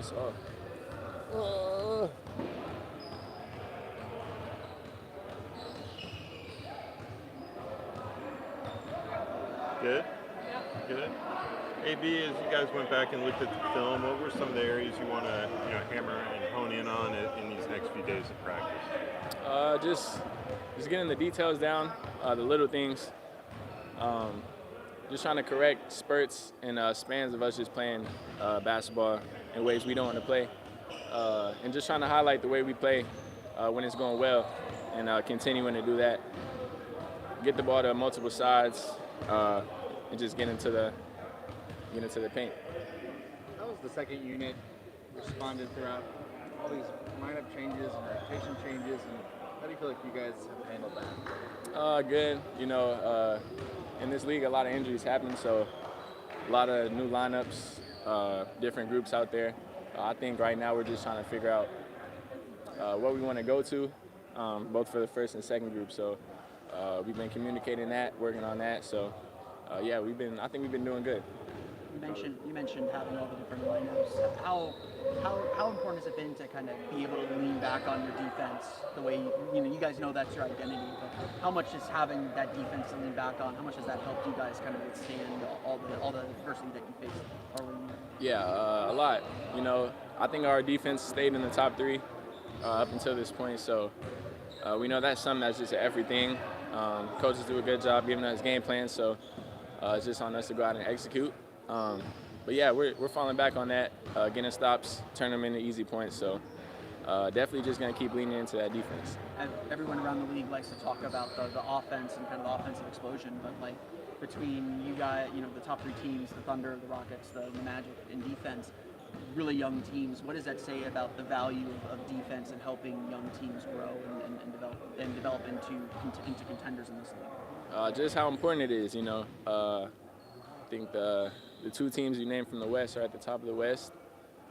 this off. Uh, Good? Good. AB, as you guys went back and looked at the film, what were some of the areas you want to hammer and hone in on in these next few days of practice? just getting the details down, the little things. Um, just trying to correct spurts and spans of us just playing basketball in ways we don't want to play, and just trying to highlight the way we play when it's going well, and continuing to do that. Get the ball to multiple sides, and just get into the paint. How has the second unit responded throughout all these lineup changes and rotation changes, and how do you feel like you guys have handled that? Good. In this league, a lot of injuries happen, so a lot of new lineups, different groups out there. I think right now we're just trying to figure out what we want to go to, both for the first and second group. So we've been communicating that, working on that. So yeah, I think we've been doing good. You mentioned having all the different lineups. How important has it been to kind of be able to lean back on your defense the way you guys know that's your identity, but how much is having that defense to lean back on? How much has that helped you guys kind of withstand all the adversity that you faced early in the year? Yeah, a lot. I think our defense stayed in the top three up until this point. So we know that's something that's just everything. Coaches do a good job giving us game plans, so it's just on us to go out and execute. But yeah, we're falling back on that, getting stops, turning them into easy points. So definitely just going to keep leaning into that defense. And everyone around the league likes to talk about the offense and kind of the offensive explosion, but like between you guys, the top three teams, the Thunder, the Rockets, the Magic in defense, really young teams, what does that say about the value of defense and helping young teams grow and develop into contenders in this league? Just how important it is, I think the two teams you named from the West are at the top of the West.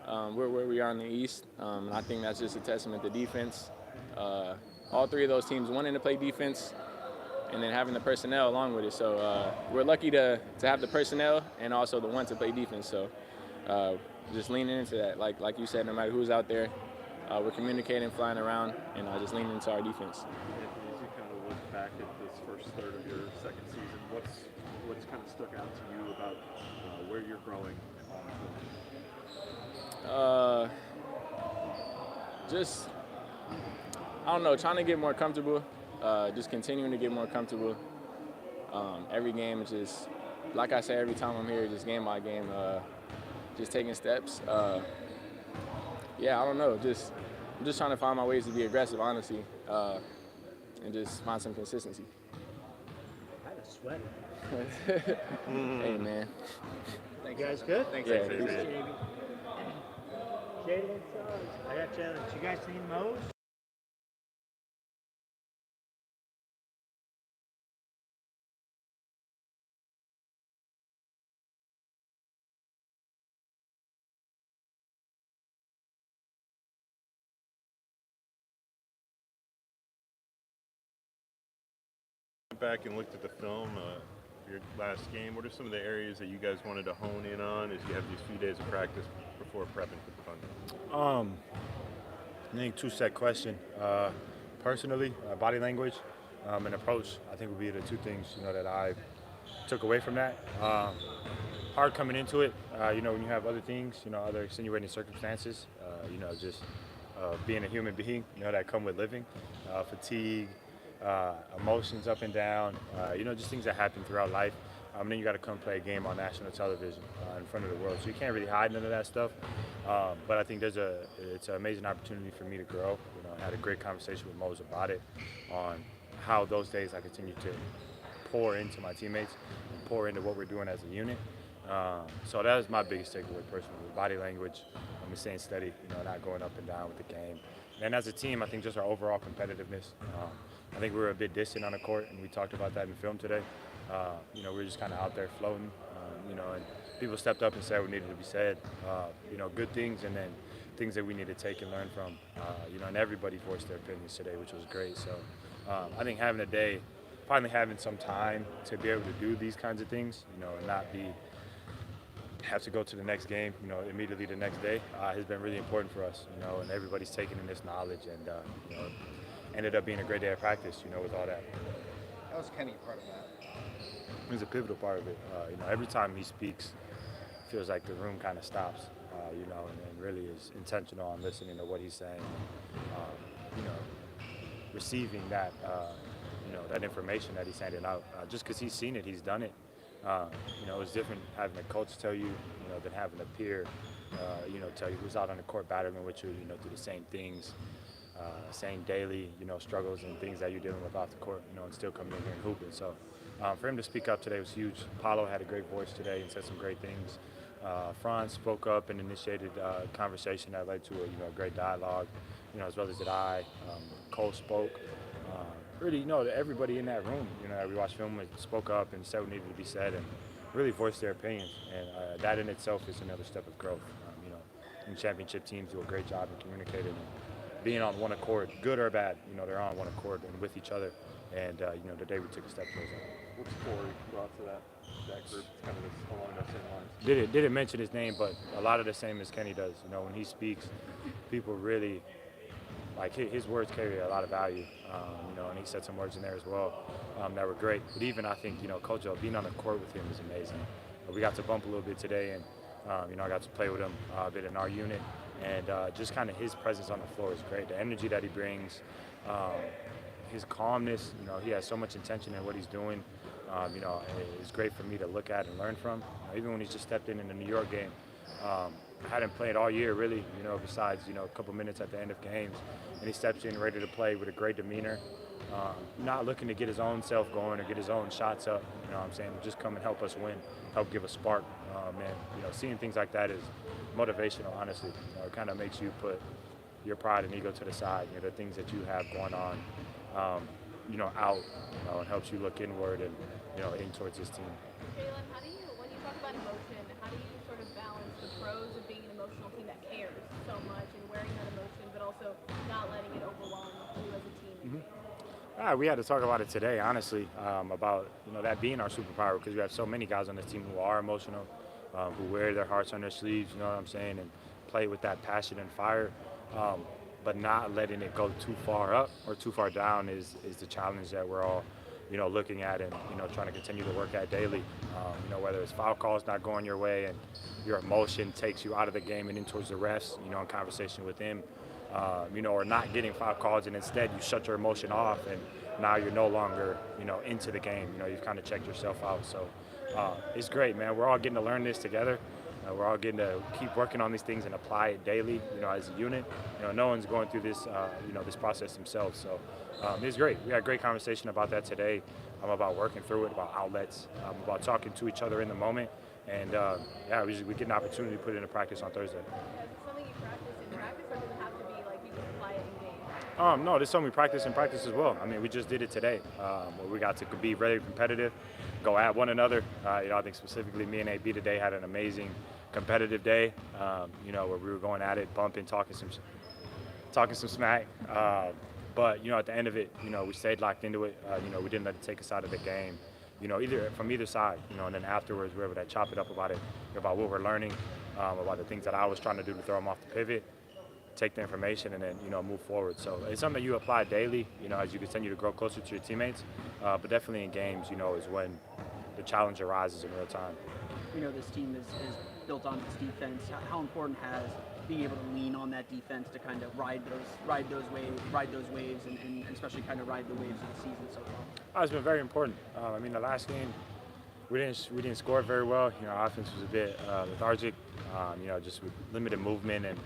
We're where we are in the East. I think that's just a testament to defense. All three of those teams wanting to play defense and then having the personnel along with it. So we're lucky to have the personnel and also the want to play defense. So just leaning into that. Like you said, no matter who's out there, we're communicating, flying around, and just leaning into our defense. Anthony, as you kind of look back at this first third of your second season, what's kind of stuck out to you about where you're growing? Just, I don't know, trying to get more comfortable, just continuing to get more comfortable. Every game is just, like I say every time I'm here, just game by game, just taking steps. Yeah, I don't know, I'm just trying to find my ways to be aggressive, honestly, and just find some consistency. I had a sweat. Hey, man. Thanks, you guys good? Thanks, yeah, Jalen, I got challenge. You guys seen Moe's? Went back and looked at the film your last game. What are some of the areas that you guys wanted to hone in on as you have these few days of practice before prepping for the Thunder? I think two-set question. Personally, body language and approach, I think would be the two things that I took away from that. Hard coming into it, when you have other things, other extenuating circumstances, just being a human being, that come with living, fatigue, emotions up and down, just things that happen throughout life. And then you got to come play a game on national television in front of the world. So you can't really hide none of that stuff. But I think it's an amazing opportunity for me to grow. I had a great conversation with Mose about it, on how those days I continue to pour into my teammates and pour into what we're doing as a unit. So that was my biggest takeaway personally: body language, staying steady, not going up and down with the game. And as a team, I think just our overall competitiveness. I think we were a bit distant on the court, and we talked about that in film today. We were just kind of out there floating, and people stepped up and said what needed to be said. Good things, and then things that we need to take and learn from. And everybody voiced their opinions today, which was great. So I think having a day, finally having some time to be able to do these kinds of things, and not be have to go to the next game, immediately the next day, has been really important for us, and everybody's taking in this knowledge, and ended up being a great day of practice, with all that. How was Kenny part of that? He's a pivotal part of it. Every time he speaks, it feels like the room kind of stops, and really is intentional on listening to what he's saying, receiving that, that information that he's handing out. Just because he's seen it, he's done it. It's different having a coach tell you, than having a peer, tell you who's out on the court battling with you, do the same things, same daily, struggles and things that you're dealing with off the court, and still coming in here and hooping. So for him to speak up today was huge. Paulo had a great voice today and said some great things. Franz spoke up and initiated a conversation that led to a great dialogue, as well as did I. Cole spoke. Really, everybody in that room, that we watched film with spoke up and said what needed to be said and really voiced their opinions. And that in itself is another step of growth. And championship teams do a great job in communicating and being on one accord, good or bad. They're on one accord and with each other. And today we took a step towards that. What's Corey brought to that group? Kind of along those same lines. Didn't mention his name, but a lot of the same as Kenny does. When he speaks, people really his words carry a lot of value. And he said some words in there as well that were great. But even I think Coach O, being on the court with him is amazing. We got to bump a little bit today, and I got to play with him a bit in our unit, and just kind of his presence on the floor is great. The energy that he brings. His calmness, he has so much intention in what he's doing. It's great for me to look at and learn from. Even when he's just stepped in the New York game, I hadn't played all year really, besides, a couple minutes at the end of games. And he steps in ready to play with a great demeanor, not looking to get his own self going or get his own shots up, just come and help us win, help give a spark. And, seeing things like that is motivational, honestly. It kind of makes you put your pride and ego to the side, the things that you have going on, out, and helps you look inward and, in towards this team. Jalen, how do you, when you talk about emotion, how do you sort of balance the pros of being an emotional team that cares so much and wearing that emotion, but also not letting it overwhelm you as a team? We had to talk about it today, honestly, about that being our superpower, because we have so many guys on this team who are emotional, who wear their hearts on their sleeves, and play with that passion and fire. But not letting it go too far up or too far down is the challenge that we're all, looking at and, trying to continue to work at daily. Whether it's foul calls not going your way and your emotion takes you out of the game and in towards the refs, in conversation with them, or not getting foul calls and instead you shut your emotion off and now you're no longer, into the game. You've kind of checked yourself out. So it's great, man. We're all getting to learn this together. We're all getting to keep working on these things and apply it daily, as a unit. No one's going through this, this process themselves. So it's great. We had a great conversation about that today. About working through it, about outlets, about talking to each other in the moment. And we get an opportunity to put it into practice on Thursday. Is it something you practice in practice, or does it have to be like you just apply it in game? No, this is something we practice in practice as well. We just did it today. Where we got to be very competitive, go at one another. I think specifically me and AB today had an amazing competitive day, where we were going at it, bumping, talking some smack. But at the end of it, we stayed locked into it. We didn't let it take us out of the game. Either from either side. And then afterwards we were able to chop it up about it, about what we're learning, about the things that I was trying to do to throw them off the pivot, take the information, and then move forward. So it's something that you apply daily. As you continue to grow closer to your teammates. But definitely in games, is when the challenge arises in real time. This team is built on its defense. How important has being able to lean on that defense to kind of ride those waves, and especially kind of ride the waves of the season so far? It's been very important. The last game we didn't score very well. Our offense was a bit lethargic. Just with limited movement, and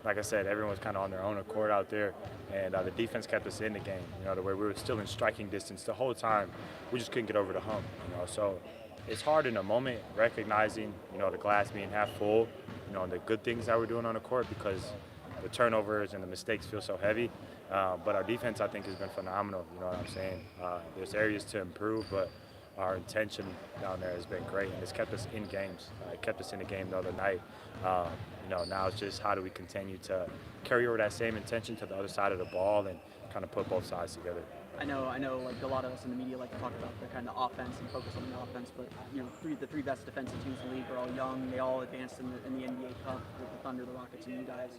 like I said, everyone was kind of on their own accord out there, and the defense kept us in the game. To where we were still in striking distance the whole time. We just couldn't get over the hump. So. It's hard in a moment recognizing, the glass being half full, and the good things that we're doing on the court because the turnovers and the mistakes feel so heavy. But our defense, I think, has been phenomenal. You know what I'm saying? There's areas to improve, but our intention down there has been great, and it's kept us in games. It kept us in the game the other night. Now it's just how do we continue to carry over that same intention to the other side of the ball and kind of put both sides together. I know, like a lot of us in the media like to talk about the kind of offense and focus on the offense, but the three best defensive teams in the league are all young. They all advanced in the NBA Cup with the Thunder, the Rockets, and you guys.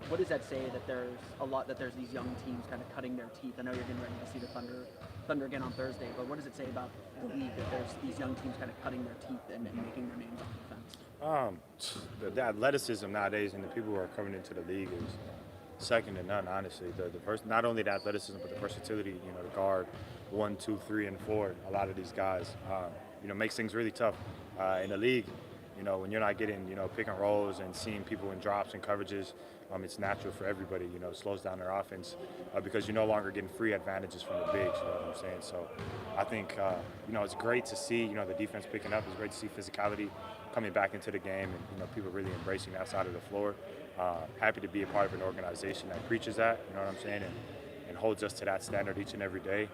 What does that say that there's these young teams kind of cutting their teeth? I know you're getting ready to see the Thunder again on Thursday, but what does it say about the league that there's these young teams kind of cutting their teeth and making their names on defense? The athleticism nowadays and the people who are coming into the league is second to none, honestly. Not only the athleticism, but the versatility, to guard 1, 2, 3, and 4. A lot of these guys, makes things really tough in the league. When you're not getting, pick and rolls and seeing people in drops and coverages, it's natural for everybody, it slows down their offense because you're no longer getting free advantages from the bigs, you know what I'm saying? So I think, it's great to see, the defense picking up. It's great to see physicality coming back into the game and, people really embracing that side of the floor. Happy to be a part of an organization that preaches that, you know what I'm saying, and holds us to that standard each and every day.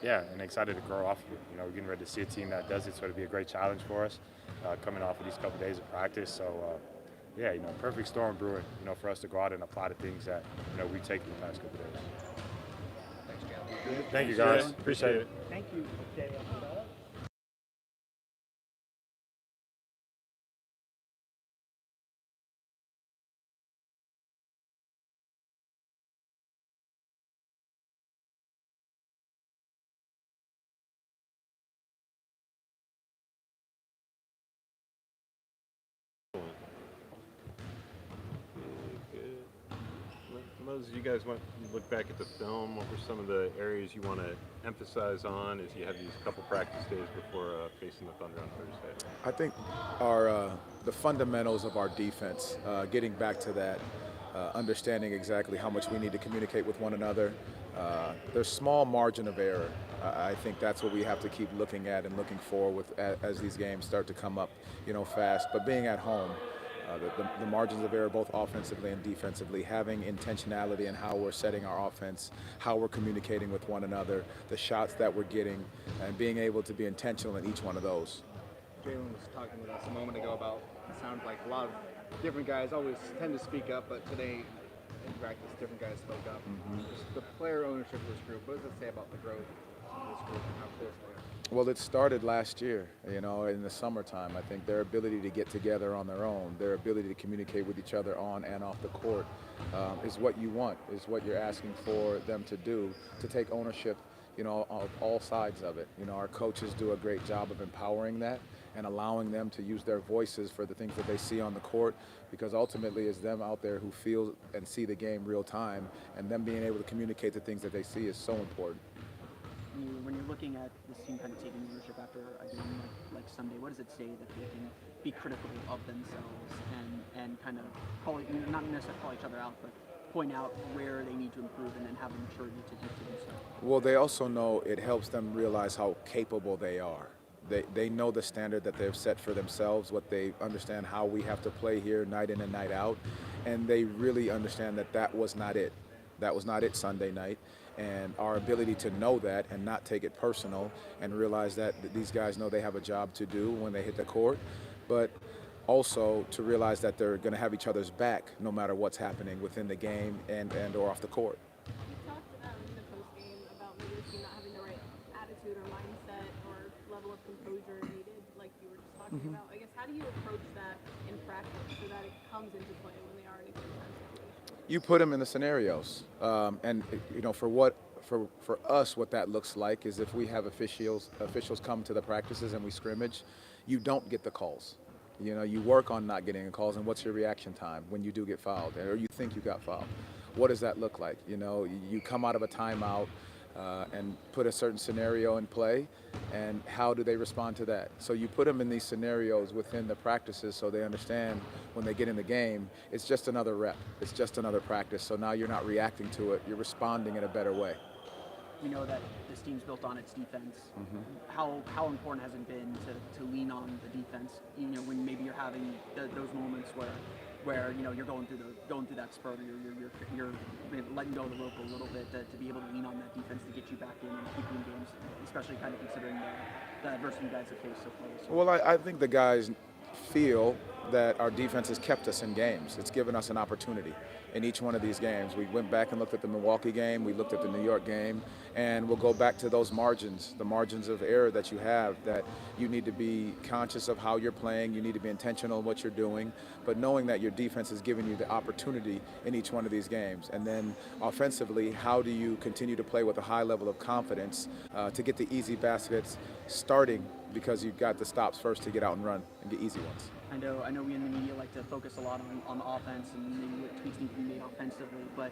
And excited to grow off of it. We're getting ready to see a team that does it, so it'll be a great challenge for us coming off of these couple days of practice. So, perfect storm brewing, for us to go out and apply the things that, we take in the past couple days. Thanks, Jalen. Thank you, guys. Appreciate it. Thank you, Jalen. Moses, you guys look back at the film. What were some of the areas you want to emphasize on as you have these couple practice days before facing the Thunder on Thursday? I think the fundamentals of our defense, getting back to that, understanding exactly how much we need to communicate with one another. There's small margin of error. I think that's what we have to keep looking at and looking for as these games start to come up, fast. But being at home, the margins of error both offensively and defensively, having intentionality in how we're setting our offense, how we're communicating with one another, the shots that we're getting, and being able to be intentional in each one of those. Jalen was talking with us a moment ago about it sounds like a lot of different guys always tend to speak up, but today in practice, different guys spoke up. Just the player ownership of this group, what does it say about the growth of this group and how close they are? Well, it started last year, in the summertime. I think their ability to get together on their own, their ability to communicate with each other on and off the court is what you want, is what you're asking for them to do, to take ownership, of all sides of it. Our coaches do a great job of empowering that and allowing them to use their voices for the things that they see on the court, because ultimately it's them out there who feel and see the game real time, and them being able to communicate the things that they see is so important. When you're looking at this team kind of taking ownership after a game like Sunday, what does it say that they can be critical of themselves and kind of call it, not necessarily call each other out, but point out where they need to improve and then have the maturity to do so? Well, they also know it helps them realize how capable they are. They know the standard that they've set for themselves, what they understand how we have to play here night in and night out, and they really understand that was not it. That was not it Sunday night. And our ability to know that and not take it personal and realize that these guys know they have a job to do when they hit the court, but also to realize that they're going to have each other's back no matter what's happening within the game and or off the court. You talked in the postgame about maybe the team not having the right attitude or mindset or level of composure needed, like you were just talking about. I guess, how do you approach that in practice so that it comes into play when they are in a good time situation? You put them in the scenarios, and for us, what that looks like is if we have officials come to the practices and we scrimmage, you don't get the calls. You work on not getting the calls, and what's your reaction time when you do get fouled, or you think you got fouled? What does that look like? You come out of a timeout and put a certain scenario in play, and how do they respond to that? So you put them in these scenarios within the practices so they understand when they get in the game, it's just another rep, it's just another practice. So now you're not reacting to it, you're responding in a better way. We know that this team's built on its defense. How important has it been to lean on the defense? When maybe you're having those moments where you're going through that spurt, or you're letting go of the rope a little bit to be able to lean on that defense to get you back in and keep you in games, especially kind of considering the adversity you guys have faced so far this year. Well, I think the guys feel that our defense has kept us in games. It's given us an opportunity in each one of these games. We went back and looked at the Milwaukee game, we looked at the New York game, and we'll go back to those margins, the margins of error that you have, that you need to be conscious of how you're playing, you need to be intentional in what you're doing, but knowing that your defense is giving you the opportunity in each one of these games. And then offensively, how do you continue to play with a high level of confidence to get the easy baskets starting, because you've got the stops first to get out and run and get easy ones. I know we in the media like to focus a lot on the offense and maybe what tweaks need to be made offensively, but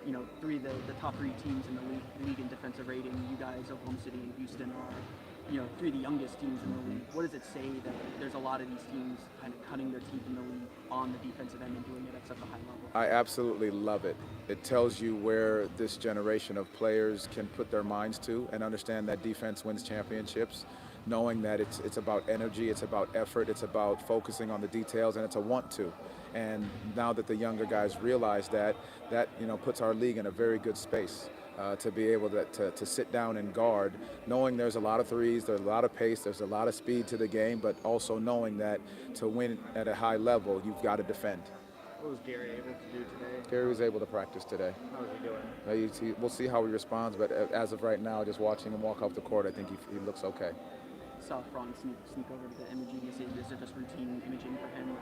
you know, the top three teams in the league in defensive rating, you guys, Oklahoma City and Houston, are, you know, three of the youngest teams in the league. What does it say that there's a lot of these teams kind of cutting their teeth in the league on the defensive end and doing it at such a high level? I absolutely love it. It tells you where this generation of players can put their minds to and understand that defense wins championships, knowing that it's about energy, it's about effort, it's about focusing on the details, and it's a want to. And now that the younger guys realize that you know, puts our league in a very good space to be able to sit down and guard, knowing there's a lot of threes, there's a lot of pace, there's a lot of speed to the game, but also knowing that to win at a high level, you've got to defend. What was Gary able to do today? Gary was able to practice today. How was he doing? We'll see how he responds, but as of right now, just watching him walk off the court, I think he looks okay. Saw Franz sneak over to the imaging. Is it just routine imaging for him?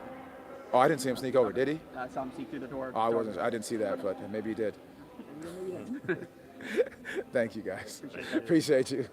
Oh, I didn't see him sneak over. Did he? I saw him sneak through the door. Oh, I didn't see that, but maybe he did. Thank you, guys. Appreciate you.